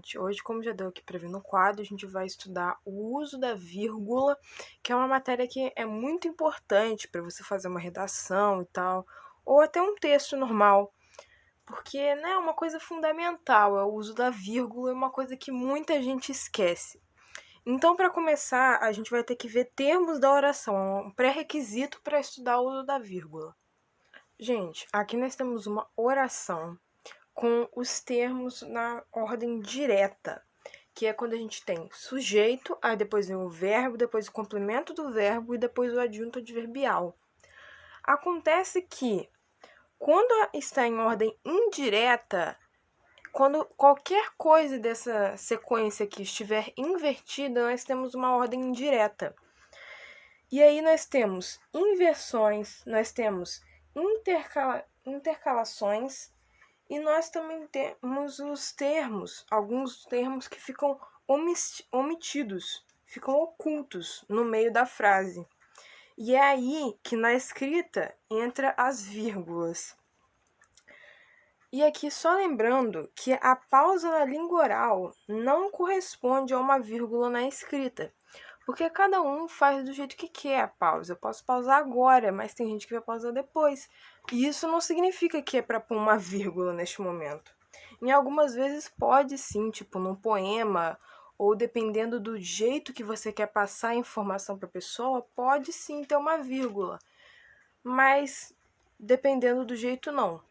gente, hoje, como já deu aqui para ver no quadro, a gente vai estudar o uso da vírgula, que é uma matéria que é muito importante para você fazer uma redação e tal, ou até um texto normal, porque, né, é uma coisa fundamental, é o uso da vírgula, é uma coisa que muita gente esquece. Então, para começar, a gente vai ter que ver termos da oração, é um pré-requisito para estudar o uso da vírgula. Gente, aqui nós temos uma oração com os termos na ordem direta, que é quando a gente tem sujeito, aí depois vem o verbo, depois o complemento do verbo e depois o adjunto adverbial. Acontece que, quando está em ordem indireta, quando qualquer coisa dessa sequência aqui estiver invertida, nós temos uma ordem indireta. E aí nós temos inversões, nós temos intercalações, e nós também temos os termos, alguns termos que ficam omitidos, ficam ocultos no meio da frase. E é aí que na escrita entra as vírgulas. E aqui só lembrando que a pausa na língua oral não corresponde a uma vírgula na escrita, porque cada um faz do jeito que quer a pausa. Eu posso pausar agora, mas tem gente que vai pausar depois. E isso não significa que é para pôr uma vírgula neste momento. Em algumas vezes pode sim, tipo num poema, ou dependendo do jeito que você quer passar a informação para a pessoa, pode sim ter uma vírgula. Mas dependendo do jeito, não.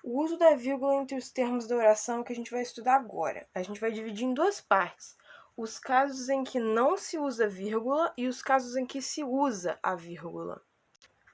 O uso da vírgula entre os termos da oração que a gente vai estudar agora. A gente vai dividir em duas partes. Os casos em que não se usa vírgula e os casos em que se usa a vírgula.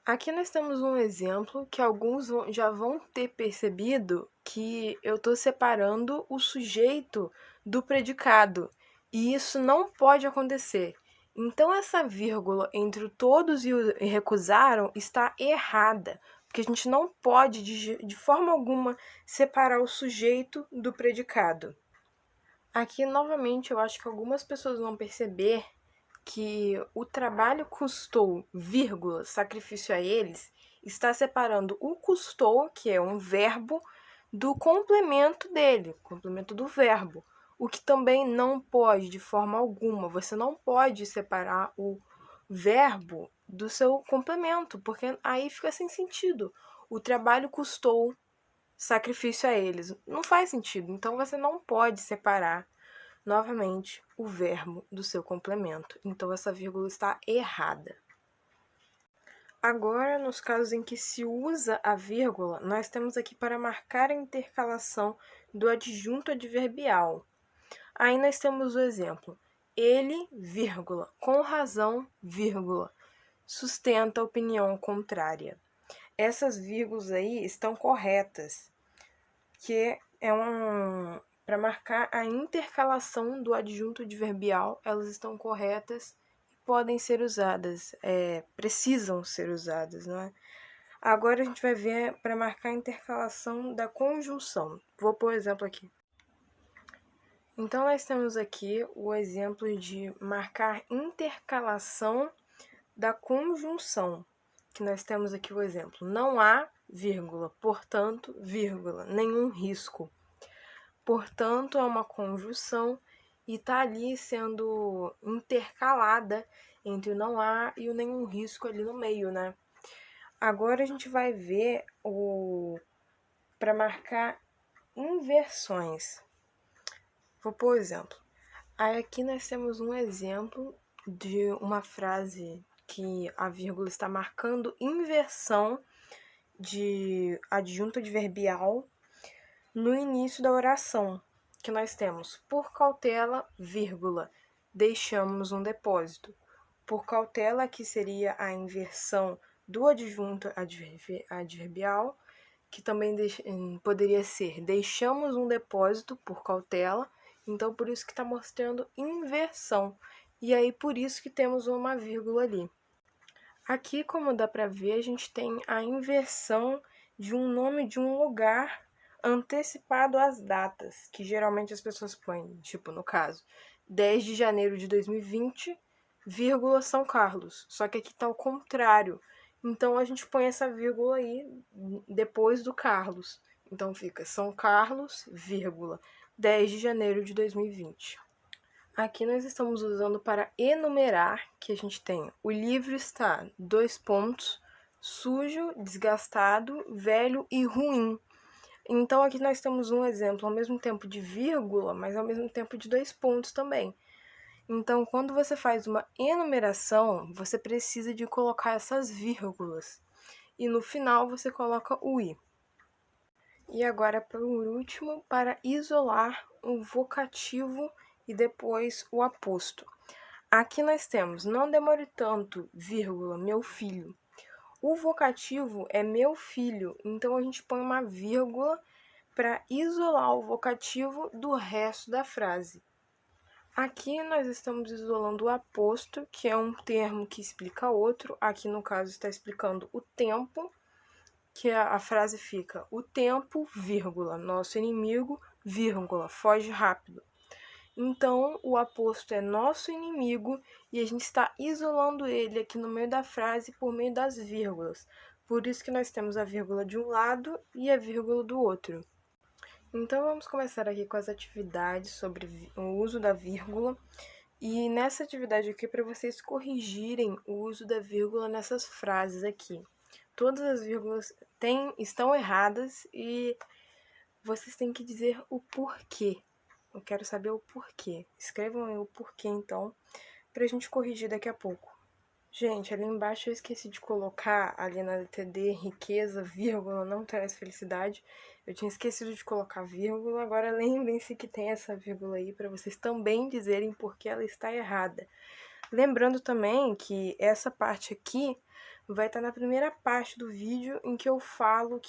Aqui nós temos um exemplo que alguns já vão ter percebido que eu estou separando o sujeito do predicado. E isso não pode acontecer. Então, essa vírgula entre o todos e o recusaram está errada, porque a gente não pode, de forma alguma, separar o sujeito do predicado. Aqui, novamente, eu acho que algumas pessoas vão perceber que o trabalho custou, vírgula, sacrifício a eles, está separando o custou, que é um verbo, do complemento dele, complemento do verbo. O que também não pode, de forma alguma, você não pode separar o verbo do seu complemento, porque aí fica sem sentido. O trabalho custou, sacrifício a eles. Não faz sentido. Então você não pode separar novamente o verbo do seu complemento. Então essa vírgula está errada. Agora, nos casos em que se usa a vírgula, nós temos aqui para marcar a intercalação do adjunto adverbial. Aí nós temos o exemplo: ele, vírgula, com razão, vírgula, sustenta a opinião contrária. Essas vírgulas aí estão corretas, que é para marcar a intercalação do adjunto adverbial, elas estão corretas e podem ser usadas, precisam ser usadas, não é? Agora a gente vai ver para marcar a intercalação da conjunção. Vou pôr o exemplo aqui. Então, nós temos aqui o exemplo de marcar intercalação da conjunção, que nós temos aqui o exemplo: não há, vírgula, portanto, vírgula, nenhum risco. Portanto, é uma conjunção e está ali sendo intercalada entre o não há e o nenhum risco ali no meio, né? Agora a gente vai ver para marcar inversões. Vou pôr o exemplo. Aí aqui nós temos um exemplo de uma frase que a vírgula está marcando inversão de adjunto adverbial no início da oração, que nós temos: por cautela, vírgula, deixamos um depósito. Por cautela, que seria a inversão do adjunto adverbial, que também poderia ser deixamos um depósito por cautela, então por isso que está mostrando inversão. E aí por isso que temos uma vírgula ali. Aqui, como dá para ver, a gente tem a inversão de um nome de um lugar antecipado às datas, que geralmente as pessoas põem, tipo, no caso, 10 de janeiro de 2020, vírgula São Carlos. Só que aqui tá o contrário. Então a gente põe essa vírgula aí depois do Carlos. Então fica São Carlos, vírgula, 10 de janeiro de 2020. Aqui nós estamos usando para enumerar que a gente tem o livro está, sujo, desgastado, velho e ruim. Então aqui nós temos um exemplo ao mesmo tempo de vírgula, mas ao mesmo tempo de 2 pontos também. Então, quando você faz uma enumeração, você precisa de colocar essas vírgulas. E no final você coloca o i. E agora, por último, para isolar o vocativo e depois o aposto. Aqui nós temos, não demore tanto, vírgula, meu filho. O vocativo é meu filho, então a gente põe uma vírgula para isolar o vocativo do resto da frase. Aqui nós estamos isolando o aposto, que é um termo que explica outro. Aqui, no caso, está explicando o tempo, que a frase fica: o tempo, vírgula, nosso inimigo, vírgula, foge rápido. Então, o aposto é nosso inimigo e a gente está isolando ele aqui no meio da frase por meio das vírgulas. Por isso que nós temos a vírgula de um lado e a vírgula do outro. Então, vamos começar aqui com as atividades sobre o uso da vírgula. E nessa atividade aqui, para vocês corrigirem o uso da vírgula nessas frases aqui. Todas as vírgulas estão erradas e vocês têm que dizer o porquê. Eu quero saber o porquê. Escrevam aí o porquê, então, para a gente corrigir daqui a pouco. Gente, ali embaixo eu esqueci de colocar ali na letra D, riqueza, vírgula, não traz felicidade. Eu tinha esquecido de colocar vírgula, agora lembrem-se que tem essa vírgula aí para vocês também dizerem por que ela está errada. Lembrando também que essa parte aqui vai estar na primeira parte do vídeo em que eu falo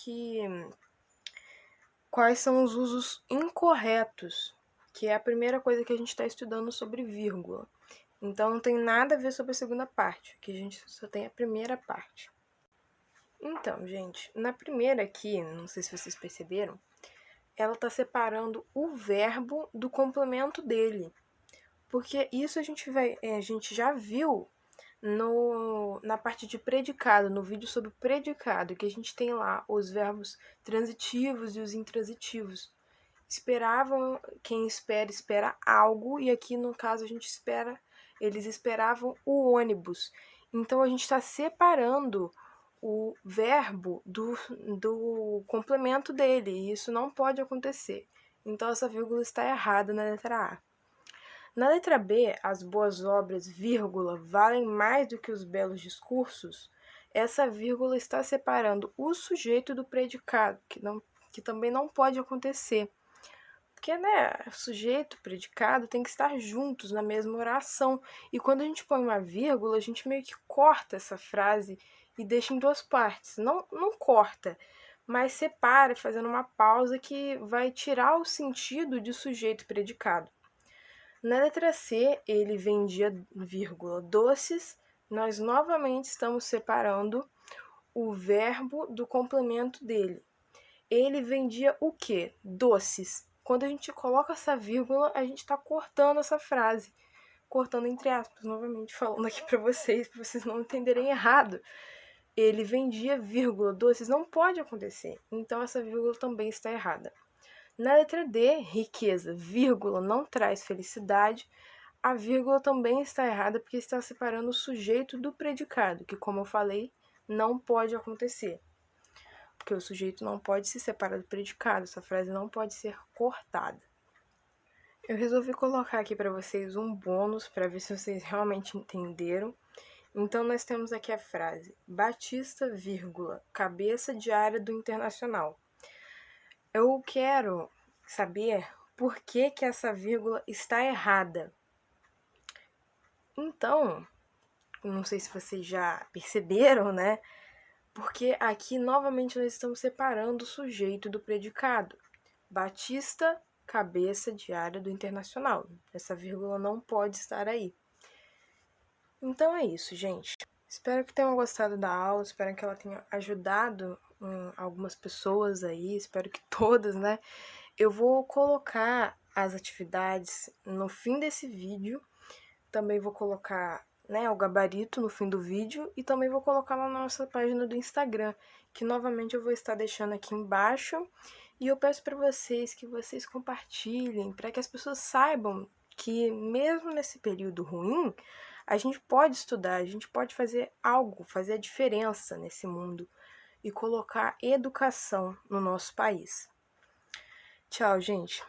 quais são os usos incorretos, que é a primeira coisa que a gente está estudando sobre vírgula. Então, não tem nada a ver sobre a segunda parte, que a gente só tem a primeira parte. Então, gente, na primeira aqui, não sei se vocês perceberam, ela está separando o verbo do complemento dele. Porque isso a gente já viu na parte de predicado, no vídeo sobre predicado, que a gente tem lá os verbos transitivos e os intransitivos. Quem espera algo, e aqui no caso eles esperavam o ônibus. Então a gente está separando o verbo do complemento dele, e isso não pode acontecer. Então essa vírgula está errada na letra A. Na letra B, as boas obras, vírgula, valem mais do que os belos discursos. Essa vírgula está separando o sujeito do predicado, que também não pode acontecer. Porque, sujeito e predicado tem que estar juntos na mesma oração. E quando a gente põe uma vírgula, a gente meio que corta essa frase e deixa em duas partes. Não corta, mas separa, fazendo uma pausa que vai tirar o sentido de sujeito e predicado. Na letra C, ele vendia, vírgula, doces. Nós novamente estamos separando o verbo do complemento dele. Ele vendia o quê? Doces. Quando a gente coloca essa vírgula, a gente está cortando essa frase. Cortando entre aspas, novamente falando aqui para vocês não entenderem errado. Ele vendia, vírgula, doces. Não pode acontecer. Então, essa vírgula também está errada. Na letra D, riqueza, vírgula, não traz felicidade. A vírgula também está errada porque está separando o sujeito do predicado, que, como eu falei, não pode acontecer. Porque o sujeito não pode se separar do predicado, essa frase não pode ser cortada. Eu resolvi colocar aqui para vocês um bônus para ver se vocês realmente entenderam. Então, nós temos aqui a frase: Batista, vírgula, cabeça de área do Internacional. Eu quero saber por que essa vírgula está errada. Então, não sei se vocês já perceberam, né? Porque aqui, novamente, nós estamos separando o sujeito do predicado. Batista, cabeça de área do Internacional. Essa vírgula não pode estar aí. Então é isso, gente. Espero que tenham gostado da aula, espero que ela tenha ajudado algumas pessoas aí, espero que todas, né? Eu vou colocar as atividades no fim desse vídeo, também vou colocar, o gabarito no fim do vídeo e também vou colocar na nossa página do Instagram, que novamente eu vou estar deixando aqui embaixo E eu peço para vocês que vocês compartilhem, para que as pessoas saibam que mesmo nesse período ruim, a gente pode estudar, a gente pode fazer algo, fazer a diferença nesse mundo e colocar educação no nosso país. Tchau, gente.